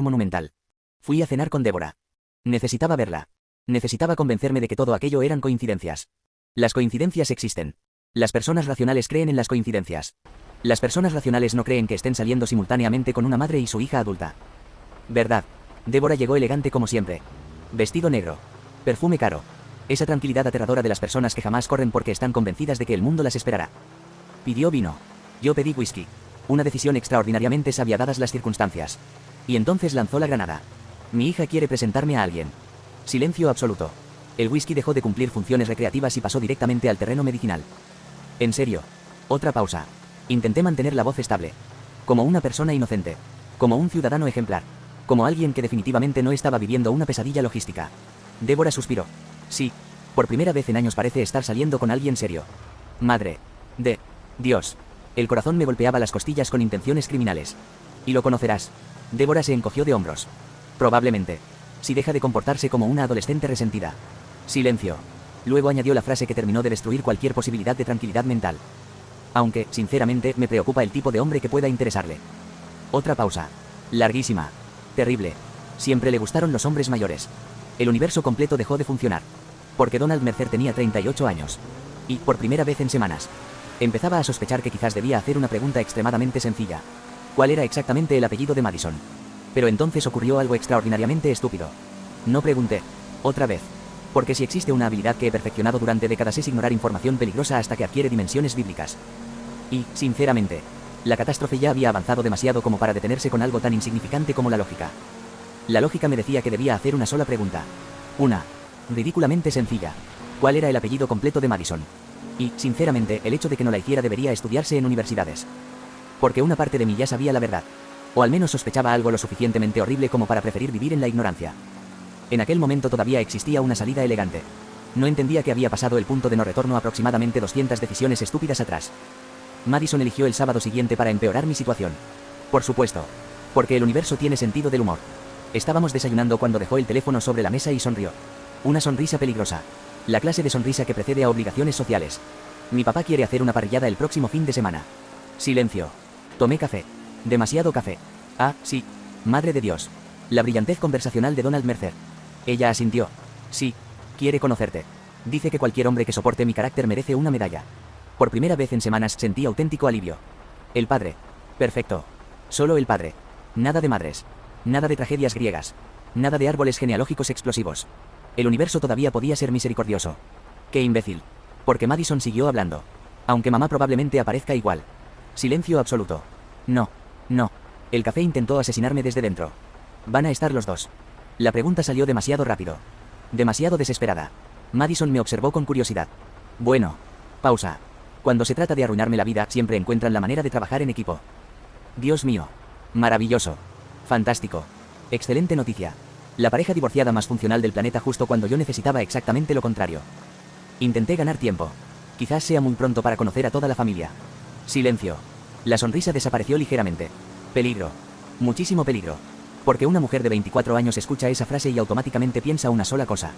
monumental. Fui a cenar con Débora. Necesitaba verla. Necesitaba convencerme de que todo aquello eran coincidencias. Las coincidencias existen. Las personas racionales creen en las coincidencias. Las personas racionales no creen que estén saliendo simultáneamente con una madre y su hija adulta. ¿Verdad? Débora llegó elegante como siempre. Vestido negro. Perfume caro. Esa tranquilidad aterradora de las personas que jamás corren porque están convencidas de que el mundo las esperará. Pidió vino. Yo pedí whisky. Una decisión extraordinariamente sabia dadas las circunstancias. Y entonces lanzó la granada. Mi hija quiere presentarme a alguien. Silencio absoluto. El whisky dejó de cumplir funciones recreativas y pasó directamente al terreno medicinal. En serio. Otra pausa. Intenté mantener la voz estable. Como una persona inocente. Como un ciudadano ejemplar. Como alguien que definitivamente no estaba viviendo una pesadilla logística. Débora suspiró. Sí. Por primera vez en años parece estar saliendo con alguien serio. Madre. De Dios. El corazón me golpeaba las costillas con intenciones criminales. Y lo conocerás. Débora se encogió de hombros. Probablemente. Si deja de comportarse como una adolescente resentida. Silencio. Luego añadió la frase que terminó de destruir cualquier posibilidad de tranquilidad mental. Aunque, sinceramente, me preocupa el tipo de hombre que pueda interesarle. Otra pausa. Larguísima. Terrible. Siempre le gustaron los hombres mayores. El universo completo dejó de funcionar. Porque Donald Mercer tenía 38 años. Y, por primera vez en semanas, empezaba a sospechar que quizás debía hacer una pregunta extremadamente sencilla. ¿Cuál era exactamente el apellido de Madison? Pero entonces ocurrió algo extraordinariamente estúpido. No pregunté. Otra vez. Porque si existe una habilidad que he perfeccionado durante décadas es ignorar información peligrosa hasta que adquiere dimensiones bíblicas. Y, sinceramente, la catástrofe ya había avanzado demasiado como para detenerse con algo tan insignificante como la lógica. La lógica me decía que debía hacer una sola pregunta. Una. Ridículamente sencilla. ¿Cuál era el apellido completo de Madison? Y, sinceramente, el hecho de que no la hiciera debería estudiarse en universidades. Porque una parte de mí ya sabía la verdad. O al menos sospechaba algo lo suficientemente horrible como para preferir vivir en la ignorancia. En aquel momento todavía existía una salida elegante. No entendía que había pasado el punto de no retorno aproximadamente 200 decisiones estúpidas atrás. Madison eligió el sábado siguiente para empeorar mi situación. Por supuesto. Porque el universo tiene sentido del humor. Estábamos desayunando cuando dejó el teléfono sobre la mesa y sonrió. Una sonrisa peligrosa. La clase de sonrisa que precede a obligaciones sociales. Mi papá quiere hacer una parrillada el próximo fin de semana. Silencio. Tomé café. Demasiado café. Ah, sí. Madre de Dios. La brillantez conversacional de Donald Mercer. Ella asintió. Sí. Quiere conocerte. Dice que cualquier hombre que soporte mi carácter merece una medalla. Por primera vez en semanas sentí auténtico alivio. El padre. Perfecto. Solo el padre. Nada de madres. Nada de tragedias griegas. Nada de árboles genealógicos explosivos. El universo todavía podía ser misericordioso. ¡Qué imbécil! Porque Madison siguió hablando. Aunque mamá probablemente aparezca igual. Silencio absoluto. No. No. El café intentó asesinarme desde dentro. Van a estar los dos. La pregunta salió demasiado rápido. Demasiado desesperada. Madison me observó con curiosidad. Bueno. Pausa. Cuando se trata de arruinarme la vida, siempre encuentran la manera de trabajar en equipo. Dios mío. Maravilloso. Fantástico. Excelente noticia. La pareja divorciada más funcional del planeta justo cuando yo necesitaba exactamente lo contrario. Intenté ganar tiempo. Quizás sea muy pronto para conocer a toda la familia. Silencio. La sonrisa desapareció ligeramente. Peligro. Muchísimo peligro. Porque una mujer de 24 años escucha esa frase y automáticamente piensa una sola cosa.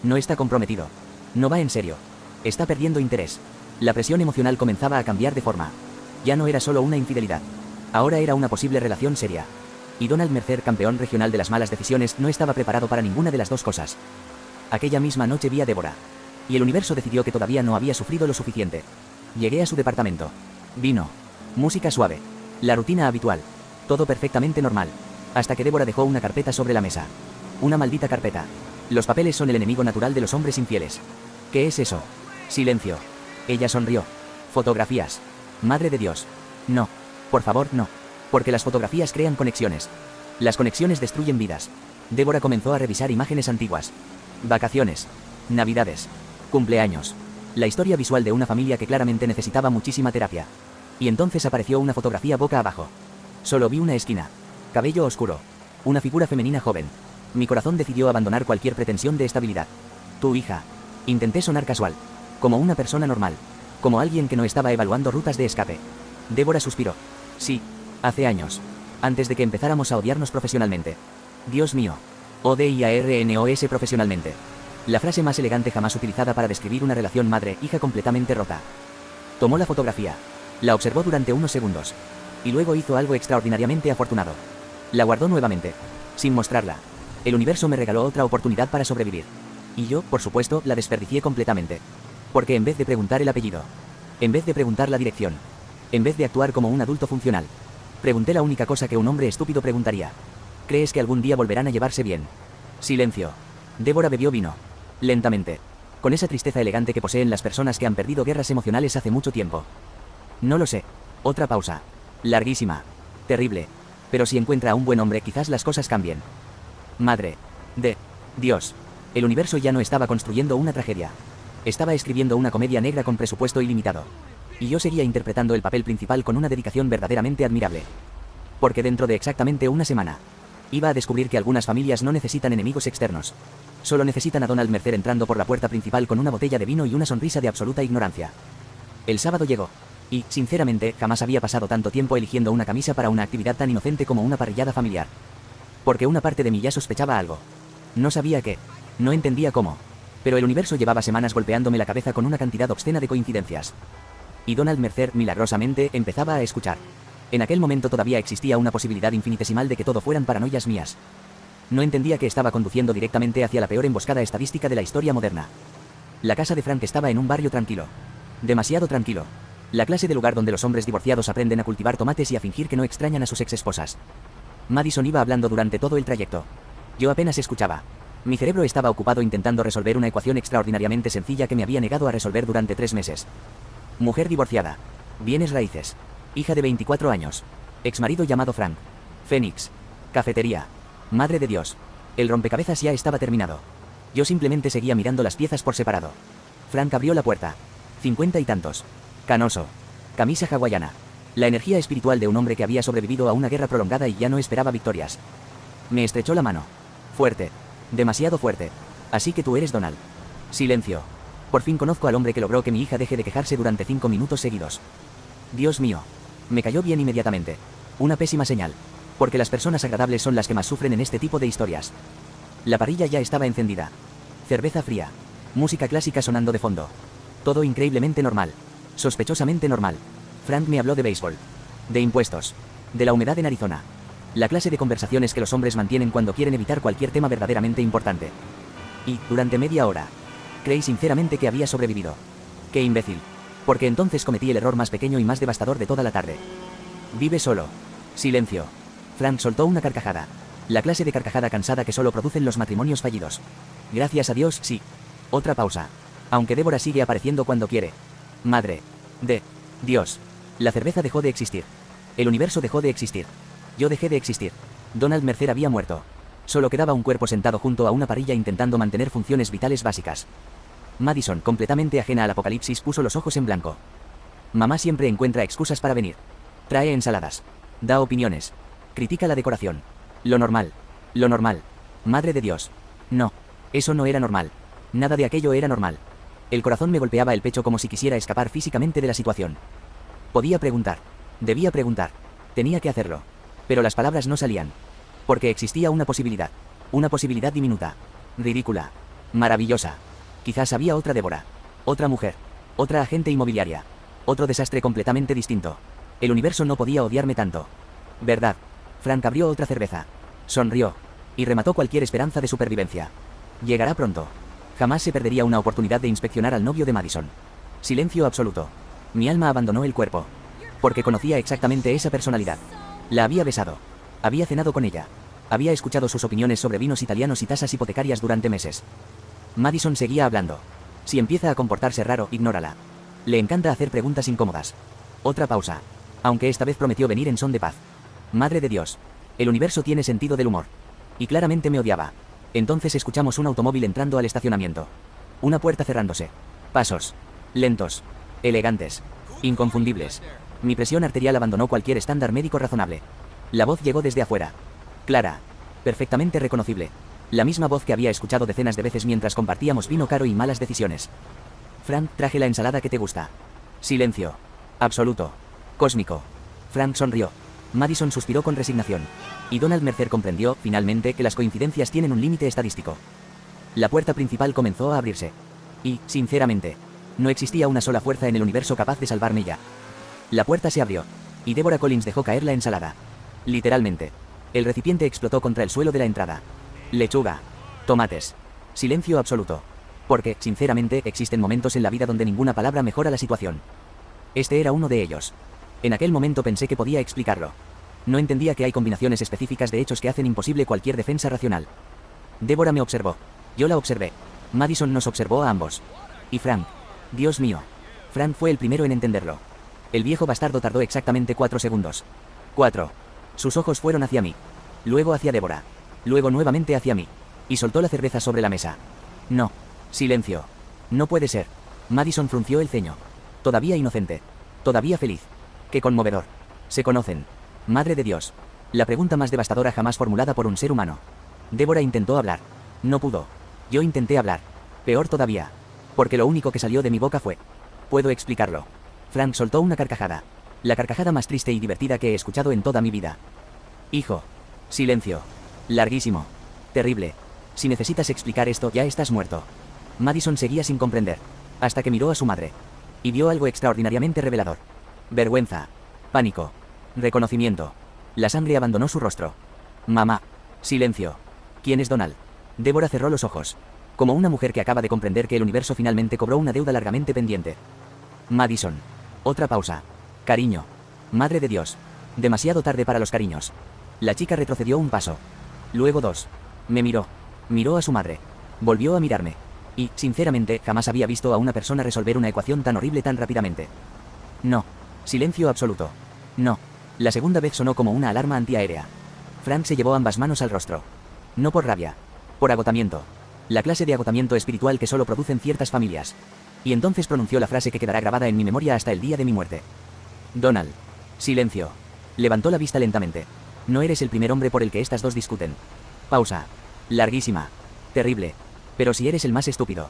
No está comprometido. No va en serio. Está perdiendo interés. La presión emocional comenzaba a cambiar de forma. Ya no era solo una infidelidad. Ahora era una posible relación seria. Y Donald Mercer, campeón regional de las malas decisiones, no estaba preparado para ninguna de las dos cosas. Aquella misma noche vi a Débora. Y el universo decidió que todavía no había sufrido lo suficiente. Llegué a su departamento. Vino. Música suave. La rutina habitual. Todo perfectamente normal. Hasta que Débora dejó una carpeta sobre la mesa. Una maldita carpeta. Los papeles son el enemigo natural de los hombres infieles. ¿Qué es eso? Silencio. Ella sonrió. Fotografías. Madre de Dios. No. Por favor, no. Porque las fotografías crean conexiones. Las conexiones destruyen vidas. Débora comenzó a revisar imágenes antiguas. Vacaciones. Navidades. Cumpleaños. La historia visual de una familia que claramente necesitaba muchísima terapia. Y entonces apareció una fotografía boca abajo. Solo vi una esquina. Cabello oscuro. Una figura femenina joven. Mi corazón decidió abandonar cualquier pretensión de estabilidad. Tu hija. Intenté sonar casual. Como una persona normal. Como alguien que no estaba evaluando rutas de escape. Débora suspiró. Sí. Hace años. Antes de que empezáramos a odiarnos profesionalmente. Dios mío. ODIARNOS profesionalmente. La frase más elegante jamás utilizada para describir una relación madre-hija completamente rota. Tomó la fotografía. La observó durante unos segundos. Y luego hizo algo extraordinariamente afortunado. La guardó nuevamente. Sin mostrarla. El universo me regaló otra oportunidad para sobrevivir. Y yo, por supuesto, la desperdicié completamente. Porque en vez de preguntar el apellido, en vez de preguntar la dirección, en vez de actuar como un adulto funcional, pregunté la única cosa que un hombre estúpido preguntaría. ¿Crees que algún día volverán a llevarse bien? Silencio. Débora bebió vino. Lentamente. Con esa tristeza elegante que poseen las personas que han perdido guerras emocionales hace mucho tiempo. No lo sé. Otra pausa. Larguísima. Terrible. Pero si encuentra a un buen hombre, quizás las cosas cambien. Madre de Dios. El universo ya no estaba construyendo una tragedia. Estaba escribiendo una comedia negra con presupuesto ilimitado. Y yo seguía interpretando el papel principal con una dedicación verdaderamente admirable. Porque dentro de exactamente una semana, iba a descubrir que algunas familias no necesitan enemigos externos. Solo necesitan a Donald Mercer entrando por la puerta principal con una botella de vino y una sonrisa de absoluta ignorancia. El sábado llegó. Y, sinceramente, jamás había pasado tanto tiempo eligiendo una camisa para una actividad tan inocente como una parrillada familiar. Porque una parte de mí ya sospechaba algo. No sabía qué. No entendía cómo. Pero el universo llevaba semanas golpeándome la cabeza con una cantidad obscena de coincidencias. Y Donald Mercer, milagrosamente, empezaba a escuchar. En aquel momento todavía existía una posibilidad infinitesimal de que todo fueran paranoias mías. No entendía que estaba conduciendo directamente hacia la peor emboscada estadística de la historia moderna. La casa de Frank estaba en un barrio tranquilo. Demasiado tranquilo. La clase de lugar donde los hombres divorciados aprenden a cultivar tomates y a fingir que no extrañan a sus exesposas. Madison iba hablando durante todo el trayecto. Yo apenas escuchaba. Mi cerebro estaba ocupado intentando resolver una ecuación extraordinariamente sencilla que me había negado a resolver durante 3 meses. Mujer divorciada. Bienes raíces. Hija de 24 años. Exmarido llamado Frank. Phoenix. Cafetería. Madre de Dios. El rompecabezas ya estaba terminado. Yo simplemente seguía mirando las piezas por separado. Frank abrió la puerta. 50 y tantos. Canoso. Camisa hawaiana. La energía espiritual de un hombre que había sobrevivido a una guerra prolongada y ya no esperaba victorias. Me estrechó la mano. Fuerte. Demasiado fuerte. Así que tú eres Donald. Silencio. Por fin conozco al hombre que logró que mi hija deje de quejarse durante 5 minutos seguidos. Dios mío. Me cayó bien inmediatamente. Una pésima señal. Porque las personas agradables son las que más sufren en este tipo de historias. La parrilla ya estaba encendida. Cerveza fría. Música clásica sonando de fondo. Todo increíblemente normal. Sospechosamente normal. Frank me habló de béisbol. De impuestos. De la humedad en Arizona. La clase de conversaciones que los hombres mantienen cuando quieren evitar cualquier tema verdaderamente importante. Y, durante media hora, creí sinceramente que había sobrevivido. ¡Qué imbécil! Porque entonces cometí el error más pequeño y más devastador de toda la tarde. Vive solo. Silencio. Frank soltó una carcajada. La clase de carcajada cansada que solo producen los matrimonios fallidos. Gracias a Dios, sí. Otra pausa. Aunque Débora sigue apareciendo cuando quiere. Madre de Dios. La cerveza dejó de existir. El universo dejó de existir. Yo dejé de existir. Donald Mercer había muerto. Solo quedaba un cuerpo sentado junto a una parrilla intentando mantener funciones vitales básicas. Madison, completamente ajena al apocalipsis, puso los ojos en blanco. Mamá siempre encuentra excusas para venir. Trae ensaladas. Da opiniones. Critica la decoración. Lo normal. Lo normal. Madre de Dios. No. Eso no era normal. Nada de aquello era normal. El corazón me golpeaba el pecho como si quisiera escapar físicamente de la situación. Podía preguntar. Debía preguntar. Tenía que hacerlo. Pero las palabras no salían. Porque existía una posibilidad. Una posibilidad diminuta. Ridícula. Maravillosa. Quizás había otra Débora. Otra mujer. Otra agente inmobiliaria. Otro desastre completamente distinto. El universo no podía odiarme tanto. ¿Verdad? Frank abrió otra cerveza. Sonrió. Y remató cualquier esperanza de supervivencia. Llegará pronto. Jamás se perdería una oportunidad de inspeccionar al novio de Madison. Silencio absoluto. Mi alma abandonó el cuerpo. Porque conocía exactamente esa personalidad. La había besado. Había cenado con ella. Había escuchado sus opiniones sobre vinos italianos y tasas hipotecarias durante meses. Madison seguía hablando. Si empieza a comportarse raro, ignórala. Le encanta hacer preguntas incómodas. Otra pausa. Aunque esta vez prometió venir en son de paz. Madre de Dios. El universo tiene sentido del humor. Y claramente me odiaba. Entonces escuchamos un automóvil entrando al estacionamiento. Una puerta cerrándose. Pasos. Lentos. Elegantes. Inconfundibles. Mi presión arterial abandonó cualquier estándar médico razonable. La voz llegó desde afuera. Clara. Perfectamente reconocible. La misma voz que había escuchado decenas de veces mientras compartíamos vino caro y malas decisiones. Frank, traje la ensalada que te gusta. Silencio. Absoluto. Cósmico. Frank sonrió. Madison suspiró con resignación. Y Donald Mercer comprendió, finalmente, que las coincidencias tienen un límite estadístico. La puerta principal comenzó a abrirse. Y, sinceramente, no existía una sola fuerza en el universo capaz de salvarme ya. La puerta se abrió. Y Deborah Collins dejó caer la ensalada. Literalmente. El recipiente explotó contra el suelo de la entrada. Lechuga. Tomates. Silencio absoluto. Porque, sinceramente, existen momentos en la vida donde ninguna palabra mejora la situación. Este era uno de ellos. En aquel momento pensé que podía explicarlo. No entendía que hay combinaciones específicas de hechos que hacen imposible cualquier defensa racional. Débora me observó. Yo la observé. Madison nos observó a ambos. Y Frank. Dios mío. Frank fue el primero en entenderlo. El viejo bastardo tardó exactamente 4 segundos. 4. Sus ojos fueron hacia mí. Luego hacia Débora. Luego nuevamente hacia mí. Y soltó la cerveza sobre la mesa. No. Silencio. No puede ser. Madison frunció el ceño. Todavía inocente. Todavía feliz. Qué conmovedor. Se conocen. Madre de Dios. La pregunta más devastadora jamás formulada por un ser humano. Débora intentó hablar. No pudo. Yo intenté hablar. Peor todavía. Porque lo único que salió de mi boca fue: puedo explicarlo. Frank soltó una carcajada. La carcajada más triste y divertida que he escuchado en toda mi vida. Hijo. Silencio. Larguísimo. Terrible. Si necesitas explicar esto, ya estás muerto. Madison seguía sin comprender. Hasta que miró a su madre. Y vio algo extraordinariamente revelador. Vergüenza. Pánico. Reconocimiento. La sangre abandonó su rostro. Mamá. Silencio. ¿Quién es Donald? Débora cerró los ojos. Como una mujer que acaba de comprender que el universo finalmente cobró una deuda largamente pendiente. Madison. Otra pausa. Cariño. Madre de Dios. Demasiado tarde para los cariños. La chica retrocedió un paso. Luego 2. Me miró. Miró a su madre. Volvió a mirarme. Y, sinceramente, jamás había visto a una persona resolver una ecuación tan horrible tan rápidamente. No. Silencio absoluto. No. La segunda vez sonó como una alarma antiaérea. Frank se llevó ambas manos al rostro. No por rabia. Por agotamiento. La clase de agotamiento espiritual que solo producen ciertas familias. Y entonces pronunció la frase que quedará grabada en mi memoria hasta el día de mi muerte. Donald. Silencio. Levantó la vista lentamente. No eres el primer hombre por el que estas dos discuten. Pausa. Larguísima. Terrible. Pero si eres el más estúpido.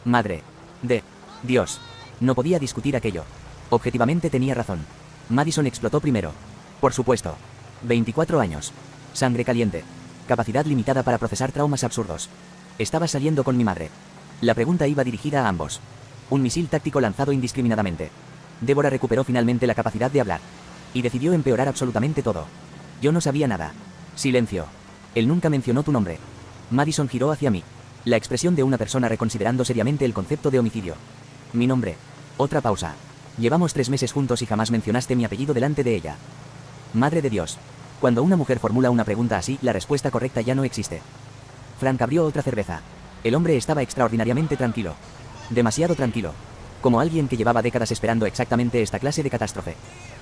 Madre. De Dios. No podía discutir aquello. Objetivamente tenía razón. Madison explotó primero. Por supuesto. 24 años. Sangre caliente. Capacidad limitada para procesar traumas absurdos. Estaba saliendo con mi madre. La pregunta iba dirigida a ambos. Un misil táctico lanzado indiscriminadamente. Débora recuperó finalmente la capacidad de hablar. Y decidió empeorar absolutamente todo. Yo no sabía nada. Silencio. Él nunca mencionó tu nombre. Madison giró hacia mí. La expresión de una persona reconsiderando seriamente el concepto de homicidio. Mi nombre. Otra pausa. Llevamos 3 meses juntos y jamás mencionaste mi apellido delante de ella. Madre de Dios. Cuando una mujer formula una pregunta así, la respuesta correcta ya no existe. Frank abrió otra cerveza. El hombre estaba extraordinariamente tranquilo. Demasiado tranquilo. Como alguien que llevaba décadas esperando exactamente esta clase de catástrofe.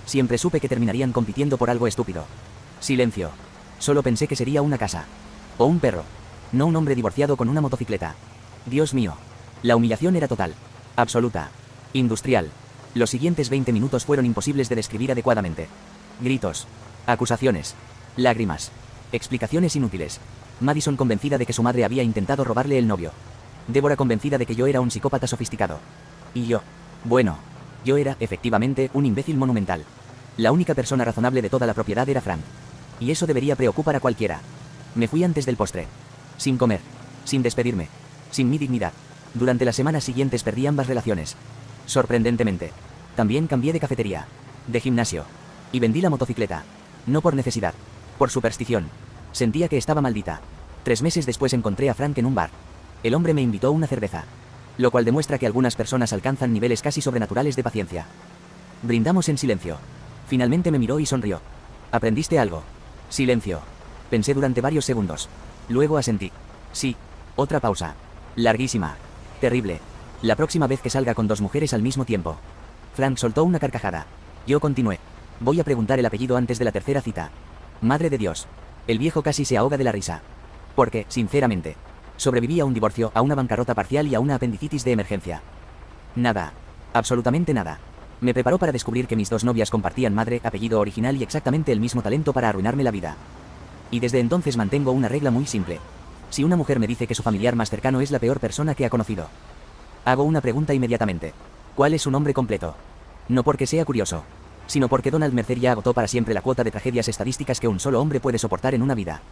Siempre supe que terminarían compitiendo por algo estúpido. Silencio. Solo pensé que sería una casa. O un perro. No un hombre divorciado con una motocicleta. Dios mío. La humillación era total. Absoluta. Industrial. Los siguientes 20 minutos fueron imposibles de describir adecuadamente. Gritos. Acusaciones. Lágrimas. Explicaciones inútiles. Madison convencida de que su madre había intentado robarle el novio. Débora convencida de que yo era un psicópata sofisticado. Y yo. Bueno. Yo era, efectivamente, un imbécil monumental. La única persona razonable de toda la propiedad era Frank. Y eso debería preocupar a cualquiera. Me fui antes del postre. Sin comer. Sin despedirme. Sin mi dignidad. Durante las semanas siguientes perdí ambas relaciones. Sorprendentemente. También cambié de cafetería. De gimnasio. Y vendí la motocicleta. No por necesidad. Por superstición. Sentía que estaba maldita. 3 meses después encontré a Frank en un bar. El hombre me invitó a una cerveza. Lo cual demuestra que algunas personas alcanzan niveles casi sobrenaturales de paciencia. Brindamos en silencio. Finalmente me miró y sonrió. ¿Aprendiste algo? Silencio. Pensé durante varios segundos. Luego asentí. Sí. Otra pausa. Larguísima. Terrible. La próxima vez que salga con 2 mujeres al mismo tiempo. Frank soltó una carcajada. Yo continué. Voy a preguntar el apellido antes de la tercera cita. Madre de Dios. El viejo casi se ahoga de la risa. Porque, sinceramente, sobreviví a un divorcio, a una bancarrota parcial y a una apendicitis de emergencia. Nada. Absolutamente nada. Me preparó para descubrir que mis 2 novias compartían madre, apellido original y exactamente el mismo talento para arruinarme la vida. Y desde entonces mantengo una regla muy simple. Si una mujer me dice que su familiar más cercano es la peor persona que ha conocido, hago una pregunta inmediatamente. ¿Cuál es su nombre completo? No porque sea curioso, sino porque Donald Mercer ya agotó para siempre la cuota de tragedias estadísticas que un solo hombre puede soportar en una vida.